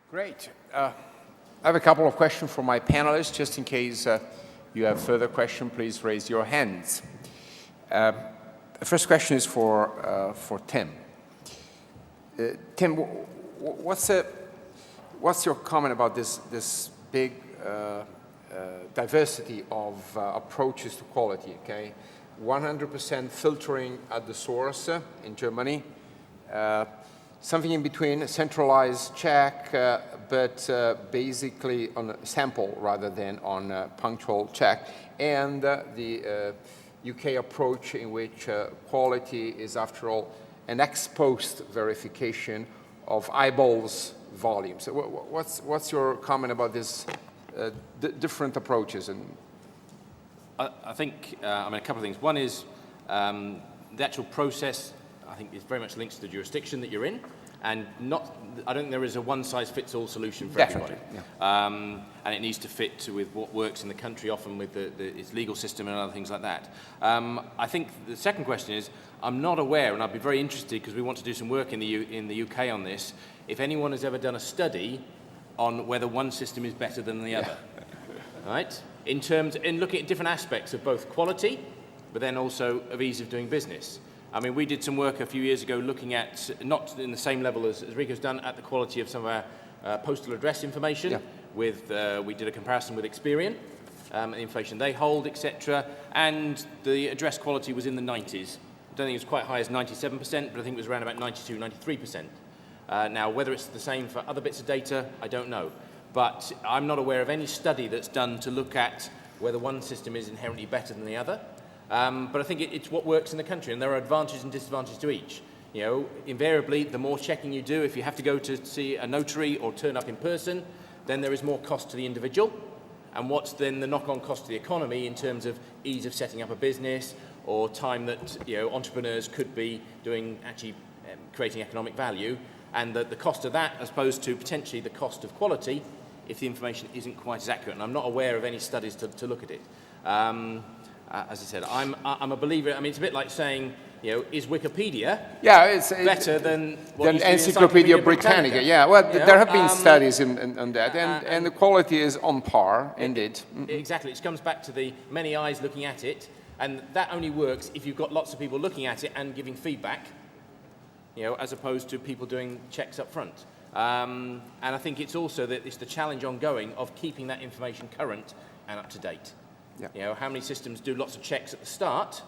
Great. I have a couple of questions for my panelists. Just in case you have further questions, please raise your hands. The first question is for Tim. Tim, what's your comment about this big diversity of approaches to quality? Okay, 100% filtering at the source in Germany. Something in between, a centralized check, but basically on a sample rather than on a punctual check. And the UK approach in which quality is, after all, an ex-post verification of eyeballs volume. So what's your comment about this different approaches? And I think, a couple of things. One is the actual process, I think, is very much linked to the jurisdiction that you're in, and I don't think there is a one-size-fits-all solution for everybody. Yeah. And it needs to fit with what works in the country, often with its legal system and other things like that. I think the second question is, I'm not aware, and I'd be very interested, because we want to do some work in the UK on this, if anyone has ever done a study on whether one system is better than the other. Right? In looking at different aspects of both quality, but then also of ease of doing business. I mean, we did some work a few years ago looking at, not in the same level as Rico's done, at the quality of some of our postal address information. Yeah. We did a comparison with Experian, the information they hold, etc. And the address quality was in the 90s. I don't think it was quite high as 97%, but I think it was around about 92, 93%. Now, whether it's the same for other bits of data, I don't know. But I'm not aware of any study that's done to look at whether one system is inherently better than the other. But I think it's what works in the country, and there are advantages and disadvantages to each. You know, invariably, the more checking you do, if you have to go to see a notary or turn up in person, then there is more cost to the individual. And what's then the knock-on cost to the economy in terms of ease of setting up a business or time that entrepreneurs could be doing, actually creating economic value, and the cost of that as opposed to potentially the cost of quality if the information isn't quite as accurate. And I'm not aware of any studies to look at it. As I said, I'm a believer. I mean, it's a bit like saying, is Wikipedia better than Encyclopedia Britannica? Yeah, well, there have been studies on that, and the quality is on par, indeed. Exactly. It comes back to the many eyes looking at it, and that only works if you've got lots of people looking at it and giving feedback, as opposed to people doing checks up front. And I think it's also that it's the challenge ongoing of keeping that information current and up to date. Yeah. How many systems do lots of checks at the start,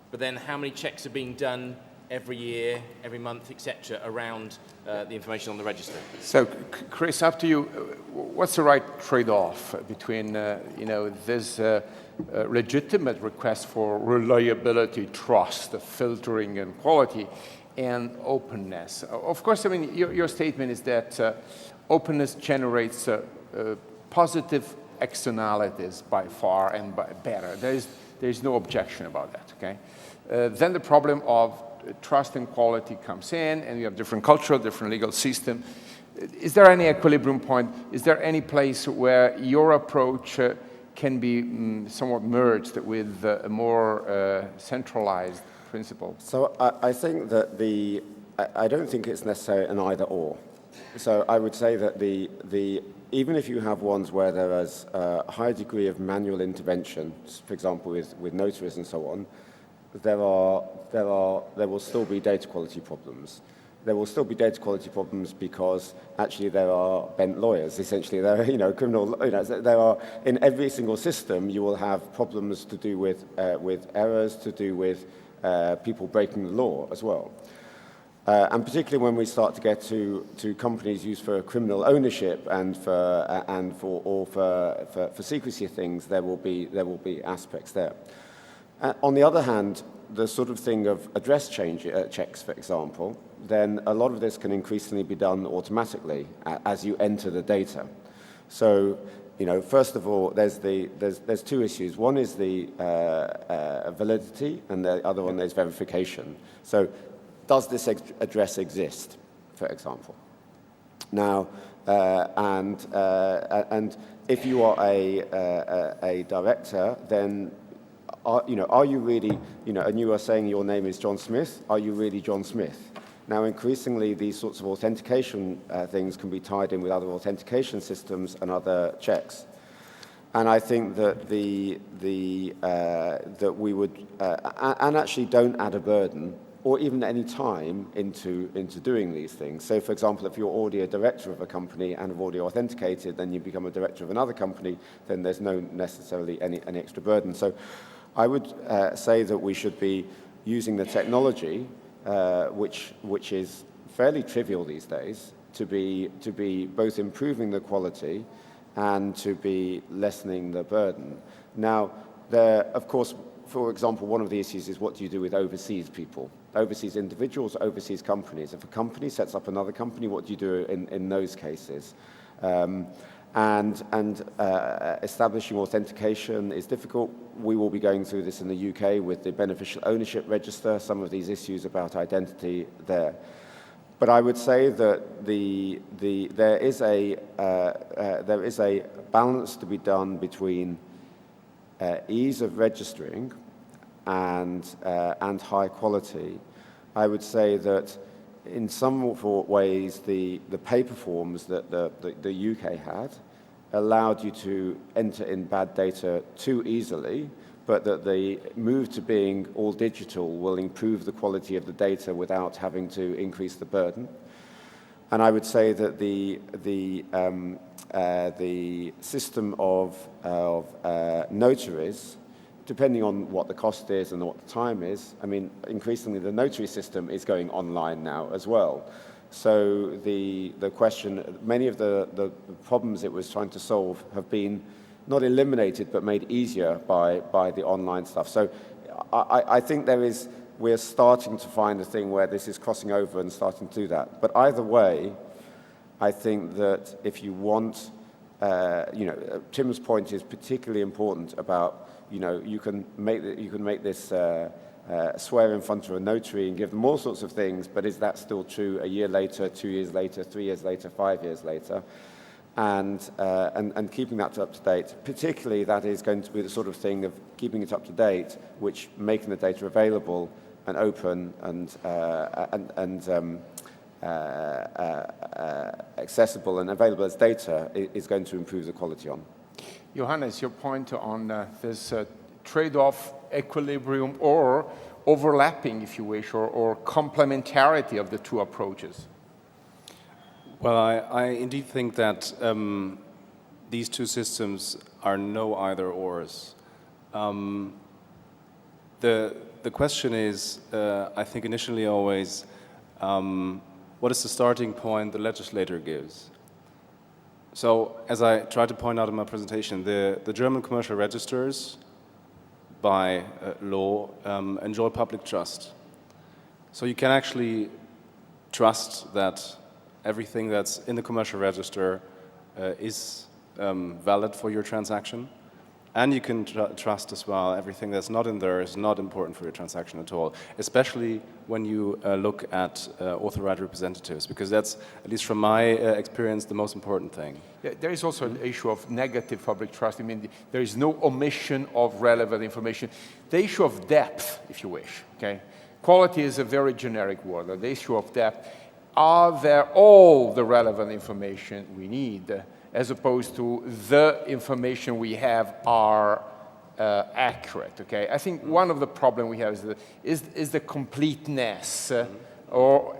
but then how many checks are being done every year, every month, etc., around the information on the register? So, Chris, up to you. What's the right trade-off between, this legitimate request for reliability, trust, filtering, and quality, and openness? Of course, I mean, your statement is that openness generates positive externalities by far and better. There's no objection about that, okay? Then the problem of trust and quality comes in, and you have different cultural, different legal system. Is there any equilibrium point? Is there any place where your approach can be somewhat merged with a more centralized principle? So I think that I don't think it's necessarily an either-or. So I would say that even if you have ones where there is a high degree of manual intervention, for example, with notaries and so on, there will still be data quality problems. There will still be data quality problems because actually there are bent lawyers. Essentially, there are criminal. There are in every single system you will have problems to do with errors, to do with people breaking the law as well. And particularly when we start to get to companies used for criminal ownership and for secrecy things, there will be aspects there. On the other hand, the sort of thing of address checks, for example, then a lot of this can increasingly be done automatically as you enter the data. So, first of all, there's two issues. One is the validity, and the other one is verification. So, does this address exist, for example? Now, and if you are a director, then are you really, and you are saying your name is John Smith, are you really John Smith? Now, increasingly, these sorts of authentication things can be tied in with other authentication systems and other checks. And I think that that we would, and actually don't add a burden or even any time into doing these things. So, for example, if you're already a director of a company and have already authenticated, then you become a director of another company, then there's no necessarily any extra burden. So I would say that we should be using the technology, which is fairly trivial these days, to be both improving the quality and to be lessening the burden. Now, of course, for example, one of the issues is what do you do with overseas people? Overseas individuals, overseas companies. If a company sets up another company, what do you do in those cases? Establishing authentication is difficult. We will be going through this in the UK with the beneficial ownership register, some of these issues about identity there. But I would say that there is a balance to be done between ease of registering and high quality. I would say that in some ways the paper forms that the UK had allowed you to enter in bad data too easily, but that the move to being all digital will improve the quality of the data without having to increase the burden. And I would say that the system of notaries, depending on what the cost is and what the time is, I mean, increasingly the notary system is going online now as well. So the question, many of the problems it was trying to solve have been not eliminated, but made easier by the online stuff. So I think we're starting to find a thing where this is crossing over and starting to do that. But either way, I think that if you want, Tim's point is particularly important about, you can make this swear in front of a notary and give them all sorts of things, but is that still true a year later, 2 years later, 3 years later, 5 years later? And keeping that up to date, particularly that is going to be the sort of thing of keeping it up to date, which making the data available and open and accessible and available as data is going to improve the quality on. Johannes, your point on this trade-off, equilibrium, or overlapping, if you wish, or complementarity of the two approaches. Well, I indeed think that these two systems are no either-ors. The question is, I think initially always, what is the starting point the legislator gives? So, as I tried to point out in my presentation, the German commercial registers, by law, enjoy public trust. So you can actually trust that everything that's in the commercial register is valid for your transaction. And you can trust as well everything that's not in there is not important for your transaction at all, especially when you look at authorized representatives, because that's, at least from my experience, the most important thing. Yeah, there is also an issue of negative public trust. I mean, there is no omission of relevant information. The issue of depth, if you wish, okay? Quality is a very generic word. The issue of depth, are there all the relevant information we need, as opposed to the information we have are accurate, okay? I think one of the problems we have is the completeness or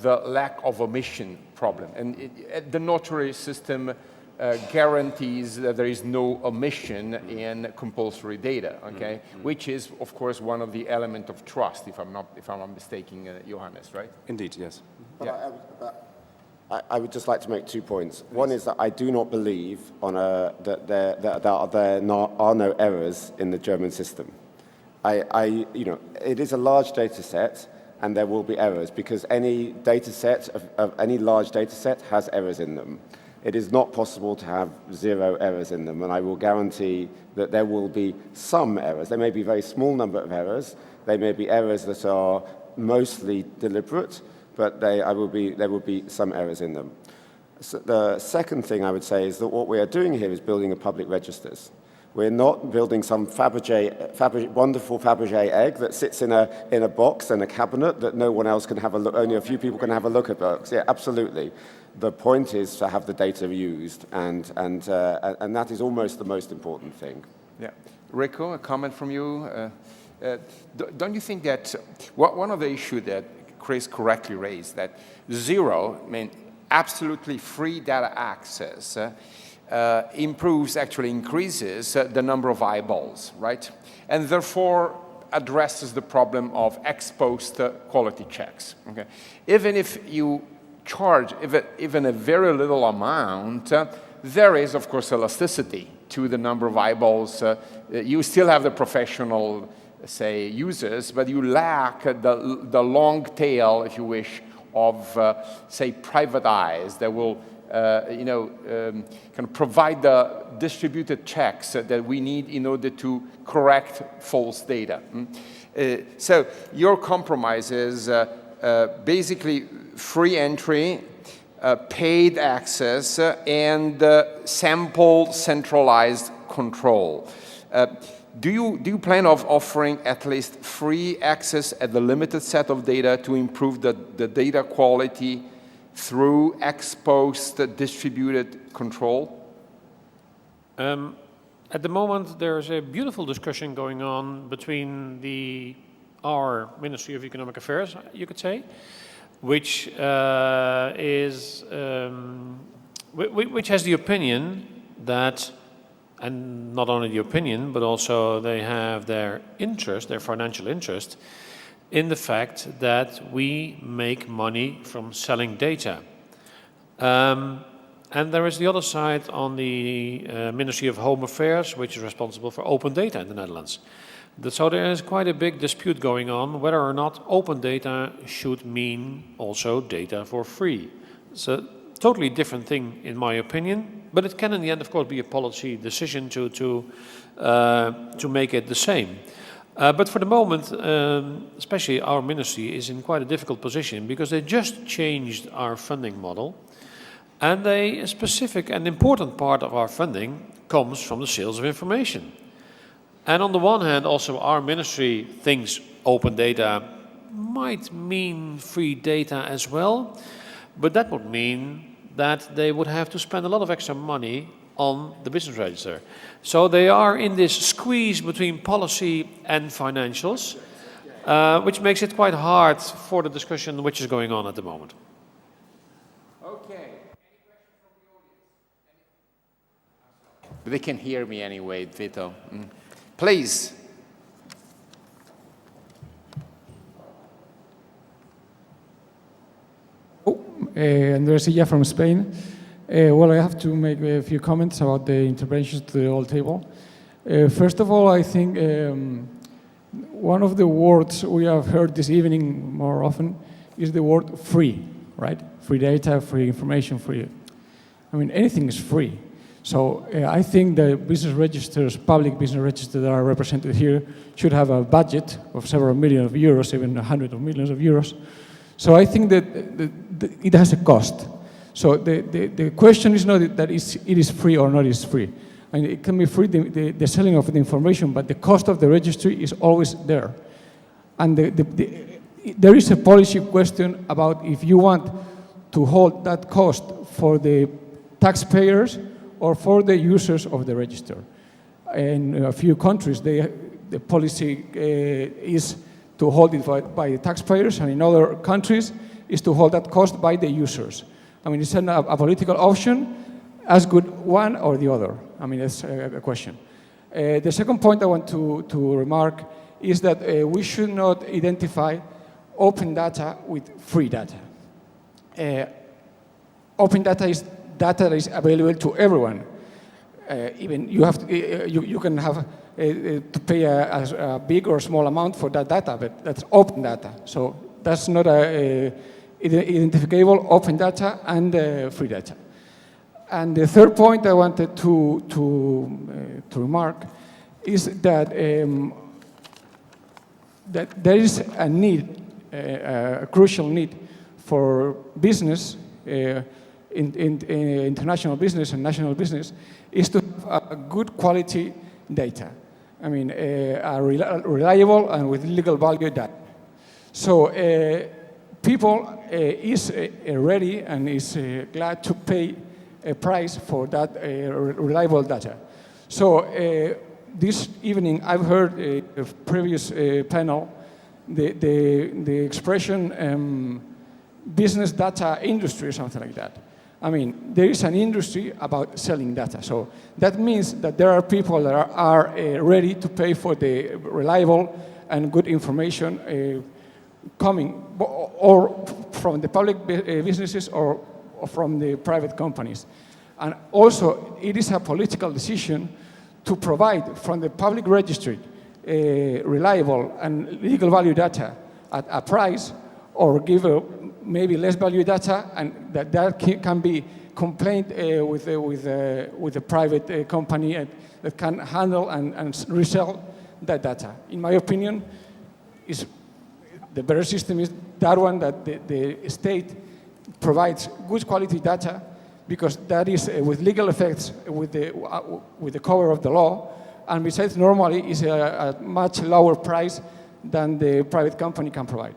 the lack of omission problem. And the notary system guarantees that there is no omission in compulsory data, okay? Which is, of course, one of the elements of trust, if I'm not mistaken, Johannes, right? Indeed, yes. Yeah. I would just like to make 2 points. One is that I do not believe that there are no errors in the German system. It is a large data set, and there will be errors because any data set of any large data set has errors in them. It is not possible to have 0 errors in them, and I will guarantee that there will be some errors. There may be a very small number of errors. They may be errors that are mostly deliberate, but there will be some errors in them. So the second thing I would say is that what we are doing here is building a public registers. We're not building some wonderful Fabergé egg that sits in a box in a cabinet that no one else can have a look, only a few people can have a look at books. Yeah, absolutely. The point is to have the data used, and that is almost the most important thing. Yeah. Rico, a comment from you? Don't you think that one of the issues that Chris correctly raised, that zero, I mean, absolutely free data access, actually increases the number of eyeballs, right? And therefore addresses the problem of ex-post quality checks. Okay? Even if you charge even a very little amount, there is, of course, elasticity to the number of eyeballs. You still have the professional, say, users, but you lack the long tail, if you wish, of, say, private eyes that will kind of provide the distributed checks that we need in order to correct false data. So your compromise is basically free entry, paid access, and sample centralized control. Do you plan of offering at least free access at the limited set of data to improve the data quality through ex-post distributed control? At the moment, there's a beautiful discussion going on between our Ministry of Economic Affairs, you could say, which which has the opinion that, and not only the opinion, but also they have their interest, their financial interest, in the fact that we make money from selling data. And there is the other side on the Ministry of Home Affairs, which is responsible for open data in the Netherlands. So there is quite a big dispute going on whether or not open data should mean also data for free. It's a totally different thing, in my opinion, but it can in the end, of course, be a policy decision to make it the same. But for the moment, especially our ministry is in quite a difficult position because they just changed our funding model, and a specific and important part of our funding comes from the sales of information. And on the one hand, also our ministry thinks open data might mean free data as well, but that would mean that they would have to spend a lot of extra money on the business register. So they are in this squeeze between policy and financials, which makes it quite hard for the discussion which is going on at the moment. Okay. Any questions from the audience? They can hear me anyway, Vito. Please. Andres Silla from Spain. Well, I have to make a few comments about the interventions to the old table. First of all, I think one of the words we have heard this evening more often is the word free, right? Free data, free information, free. I mean, anything is free. So I think the business registers, public business registers that are represented here should have a budget of several million of euros, even hundreds of millions of euros. So I think that it has a cost. So the question is not that it is free or not is free. I mean, it can be free, the selling of the information, but the cost of the registry is always there. And there is a policy question about if you want to hold that cost for the taxpayers or for the users of the register. In a few countries, the policy is to hold it by the taxpayers, and in other countries is to hold that cost by the users. I mean, it's a political option, as good one or the other. I mean, that's a question. The second point I want to remark is that we should not identify open data with free data. Open data is data that is available to everyone. Even you have to, you can have to pay a big or small amount for that data, but that's open data. So that's not identifiable open data and free data. And the third point I wanted to remark is that that there is a need, a crucial need for business, international business and national business, is to have a good quality data. I mean, reliable and with legal value data. So people is ready and is glad to pay a price for that reliable data. So this evening, I've heard a previous panel, the expression business data industry or something like that. I mean, there is an industry about selling data. So that means that there are people that are ready to pay for the reliable and good information coming or from the public businesses or from the private companies. And also, it is a political decision to provide from the public registry reliable and legal value data at a price, or give maybe less value data, and that can be complained with a private company that can handle and resell that data. In my opinion, the better system is that one that the state provides good quality data, because that is with legal effects, with the cover of the law, and besides normally is a much lower price than the private company can provide.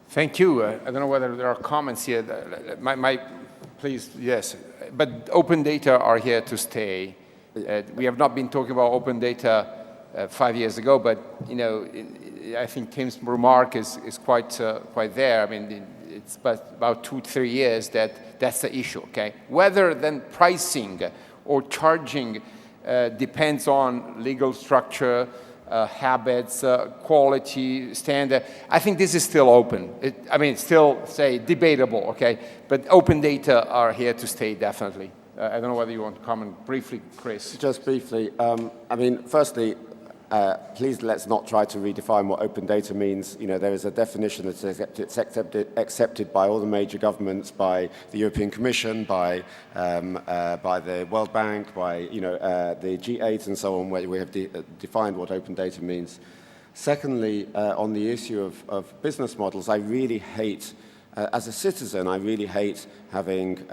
Thank you. I don't know whether there are comments here. Please, yes. But open data are here to stay. We have not been talking about open data 5 years ago, but I think Tim's remark is quite there. I mean, it's about 2-3 years that's the issue. Okay, whether then pricing or charging depends on legal structure, habits, quality, standard. I think this is still open. Still, say, debatable, okay? But open data are here to stay, definitely. I don't know whether you want to comment briefly, Chris. Just briefly. Firstly, please let's not try to redefine what open data means. There is a definition that's accepted by all the major governments, by the European Commission, by the World Bank, by the G8 and so on, where we have defined what open data means. Secondly, on the issue of business models, I really hate, as a citizen, I really hate having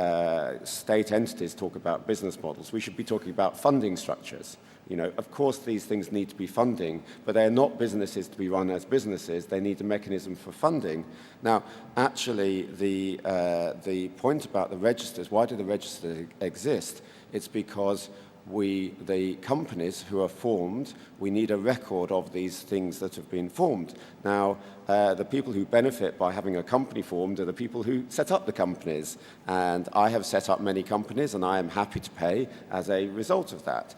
state entities talk about business models. We should be talking about funding structures. Of course, these things need to be funding, but they're not businesses to be run as businesses. They need a mechanism for funding. Now, actually, the point about the registers, why do the registers exist? It's because the companies who are formed, we need a record of these things that have been formed. Now, the people who benefit by having a company formed are the people who set up the companies. And I have set up many companies, and I am happy to pay as a result of that.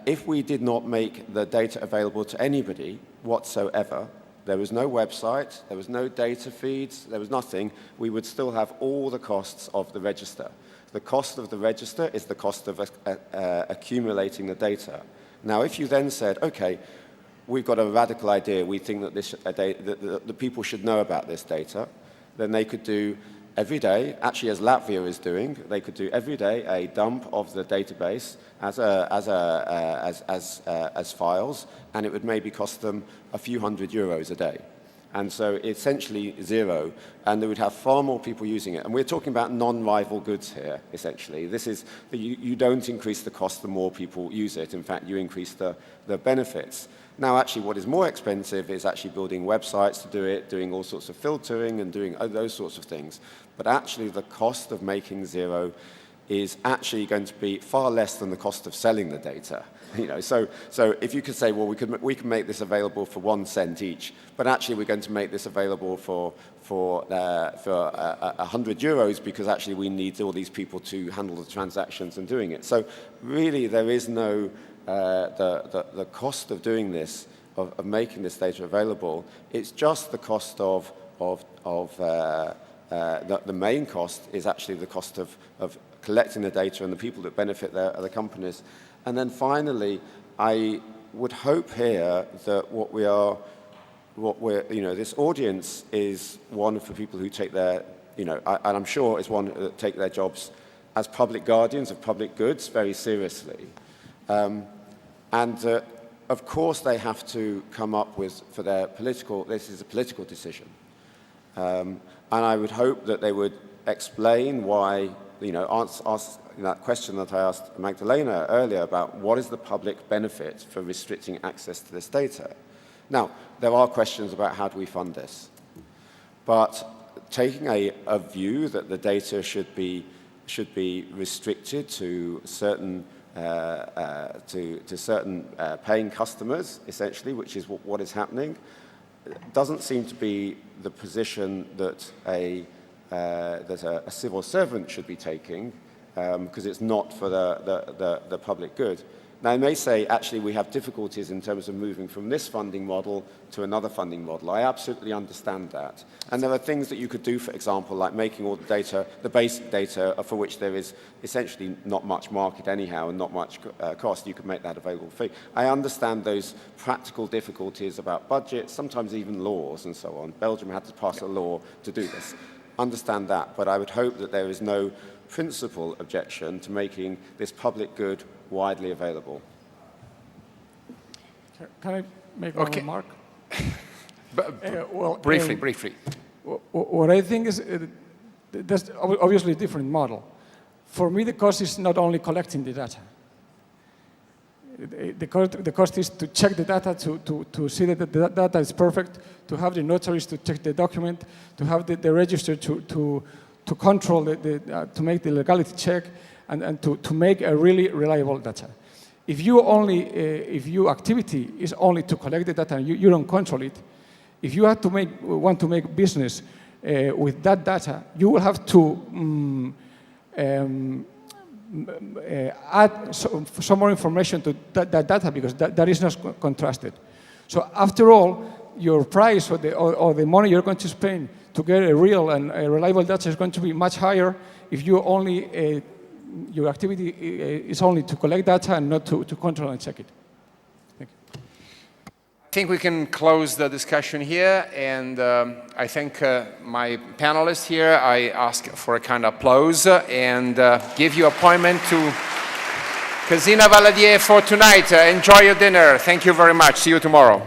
If we did not make the data available to anybody whatsoever, there was no website, there was no data feeds, there was nothing, we would still have all the costs of the register. The cost of the register is the cost of accumulating the data. Now, if you then said, okay, we've got a radical idea, we think that the people should know about this data, then they could do every day, actually as Latvia is doing, they could do every day a dump of the database as files, and it would maybe cost them a few €100 a day. And so essentially zero, and they would have far more people using it. And we're talking about non-rival goods here, essentially. This is, you don't increase the cost the more people use it. In fact, you increase the benefits. Now, actually, what is more expensive is actually building websites to do it, doing all sorts of filtering and doing those sorts of things. But actually, the cost of making zero is actually going to be far less than the cost of selling the data. So if you could say, well, we can make this available for 1 cent each, but actually we're going to make this available for €100 because actually we need all these people to handle the transactions and doing it. So really, there is no the cost of doing this, of making this data available. It's just the cost of the main cost is actually the cost of collecting the data, and the people that benefit there are the companies. And then finally, I would hope here that this audience is one for people who take their, and I'm sure it's one that take their jobs as public guardians of public goods very seriously. Of course, they have to come up with, for their this is a political decision. And I would hope that they would explain why, that question that I asked Magdalena earlier about what is the public benefit for restricting access to this data. Now, there are questions about how do we fund this. But taking a view that the data should be restricted to certain paying customers, essentially, which is what is happening, doesn't seem to be the position that a civil servant should be taking, because it's not for the public good. Now, I may say, actually, we have difficulties in terms of moving from this funding model to another funding model. I absolutely understand that. And there are things that you could do, for example, like making all the data, the basic data for which there is essentially not much market anyhow and not much cost. You could make that available free. I understand those practical difficulties about budgets, sometimes even laws and so on. Belgium had to pass a law to do this. Understand that, but I would hope that there is no principal objection to making this public good widely available. Can I make one remark? Well, briefly. What I think is, that's obviously a different model. For me, the cost is not only collecting the data. The cost is to check the data, to see that the data is perfect, to have the notaries to check the document, to have the register to control, to make the legality check, and to make a really reliable data. If your activity is only to collect the data and you don't control it, if you have to want to make business with that data, you will have to add some more information to that data, because that is not contrasted. So after all, your price or the money you're going to spend to get a real and a reliable data is going to be much higher if you only your activity is only to collect data and not to control and check it. Thank you. I think we can close the discussion here, and I thank my panelists here. I ask for a kind of applause and give you appointment to Casina Valadier for tonight. Enjoy your dinner. Thank you very much. See you tomorrow.